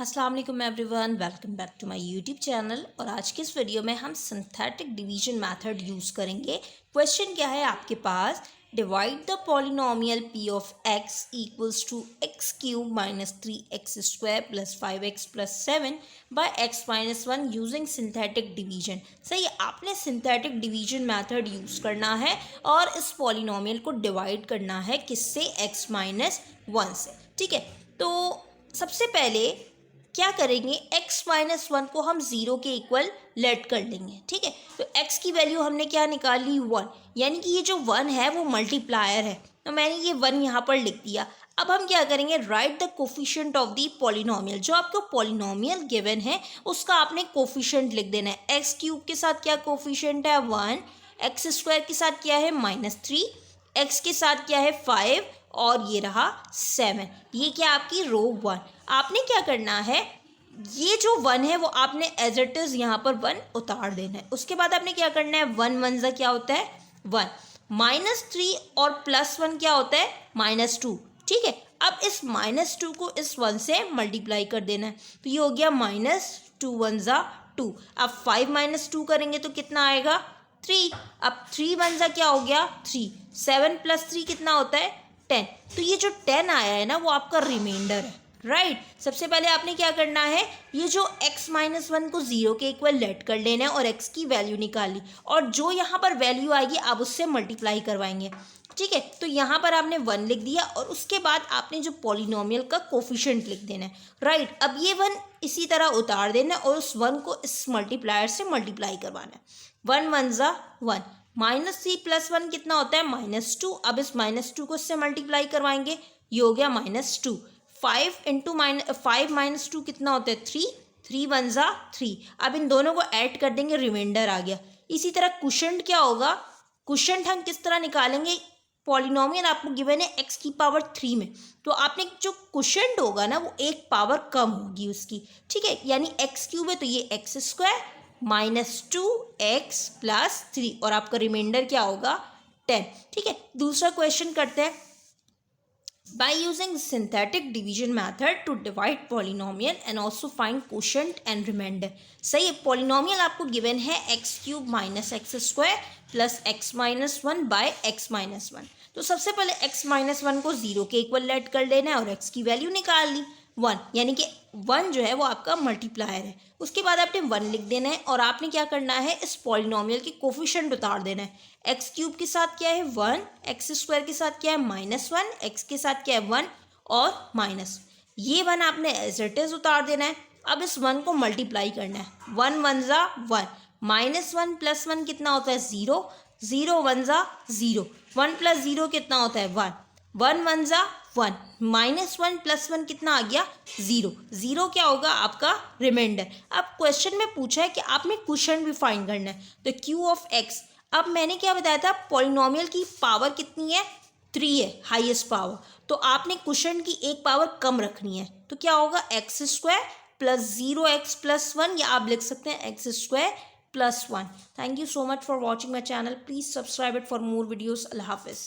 अस्सलाम वालेकुम everyone, welcome back to my YouTube channel. और आज के इस वीडियो में हम सिंथेटिक डिवीजन मेथड यूज़ करेंगे। क्वेश्चन क्या है आपके पास, divide the polynomial P of x equals to x cube minus 3x square plus 5x plus 7 by x minus 1 using synthetic division. सही, आपने सिंथेटिक डिवीजन मेथड यूज़ करना है और इस पॉलिनोमियल को डिवाइड करना है किससे, x माइनस 1 से। ठीक है, तो सबसे पहले क्या करेंगे, x माइनस 1 को हम 0 के इक्वल लेट कर लेंगे। ठीक है, तो x की वैल्यू हमने क्या निकाल ली, 1, यानी कि ये जो 1 है वो मल्टीप्लायर है, तो मैंने ये 1 यहाँ पर लिख दिया। अब हम क्या करेंगे, right the coefficient of the polynomial. जो आपको पॉलिनोमियल गिवन है उसका आपने कोफिशिएंट लिख देना है। एक्स क्यूब के साथ क्या कोफिशिएंट है, 1, एक्स स्क्वायर के साथ क्या है, -3, एक्स के साथ क्या है, 5, और ये रहा 7। ये क्या आपकी रो 1। आपने क्या करना है, ये जो 1 है वो आपने एज इट इज़ यहाँ पर 1 उतार देना है। उसके बाद आपने क्या करना है, 1 1 ज़ा क्या होता है, 1, -3 और +1 क्या होता है, -2। ठीक है, अब इस -2 को इस 1 से मल्टीप्लाई कर देना है, तो ये हो गया -2 1 ज़ा 2। अब 5 - 2 करेंगे तो कितना आएगा, 3। अब 3 1 ज़ा क्या हो गया, 3, 7 + 3 कितना होता है, 10। तो ये जो 10 आया है ना वो आपका रिमाइंडर है, राइट। सबसे पहले आपने क्या करना है, ये जो x माइनस 1 को 0 के इक्वल लेट कर लेना है और x की वैल्यू निकाल ली, और जो यहाँ पर वैल्यू आएगी आप उससे मल्टीप्लाई करवाएंगे। ठीक है, तो यहाँ पर आपने 1 लिख दिया और उसके बाद आपने जो पॉलिनोमियल का कोफिशिएंट लिख देना है, राइट। अब ये 1 इसी तरह उतार देना है और उस 1 को इस मल्टीप्लायर से मल्टीप्लाई करवाना है। 1 1 ज़ा 1, -3 + 1 कितना होता है, -2। अब इस -2 को इससे मल्टीप्लाई करवाएंगे, ये हो गया -2। 5 - 2 कितना होता है, 3, 3 1 ज़ा 3। अब इन दोनों को ऐड कर देंगे, रिमाइंडर आ गया। इसी तरह कुशेंट क्या होगा, कुशेंट हम किस तरह निकालेंगे, पॉलिनोमियल आपको गिवन है x की पावर 3 में, तो आपने जो कुशेंट होगा ना वो एक पावर कम होगी उसकी। ठीक है, यानी x क्यूब है तो ये x स्क्वायर -2x + 3 और आपका रिमाइंडर क्या होगा, 10। ठीक है, दूसरा क्वेश्चन करते हैं। By using synthetic division method to divide polynomial and also find quotient and remainder। सही है, पॉलिनोमियल आपको गिवन है x cube minus X square plus x minus 1 by x minus 1। तो सबसे पहले x माइनस 1 को 0 के इक्वल लेट कर लेना है और x की वैल्यू निकाल ली, 1, यानी कि 1 जो है वो आपका मल्टीप्लायर है। उसके बाद आपने 1 लिख देना है और आपने क्या करना है, इस पॉलिनोमियल के कोफिशिएंट उतार देना है। एक्स क्यूब के साथ क्या है, 1, एक्स स्क्वायर के साथ क्या है, -1, एक्स के साथ क्या है, 1 और माइनस, ये 1 आपने एज इट इज उतार देना है। अब इस 1 को मल्टीप्लाई करना है, 1 1 ज़ा 1, -1 + 1 कितना होता है, 0, 0 1 ज़ा 0, 1 + 0 कितना होता है, 1, 1 1 ज़ा 1, -1 + 1 कितना आ गया, 0, 0 क्या होगा आपका रिमाइंडर। अब क्वेश्चन में पूछा है कि आपने कुशेंट भी फाइंड करना है, तो q ऑफ x। अब मैंने क्या बताया था, पॉलिनोमियल की पावर कितनी है, 3 है, हाईएस्ट पावर, तो आपने कुशेंट की एक पावर कम रखनी है, तो क्या होगा, एक्स स्क्वायर प्लस 0x + 1, या आप लिख सकते हैं x square + 1। Thank you so much for watching my channel, please subscribe it for more videos. अल्लाह हाफिज़।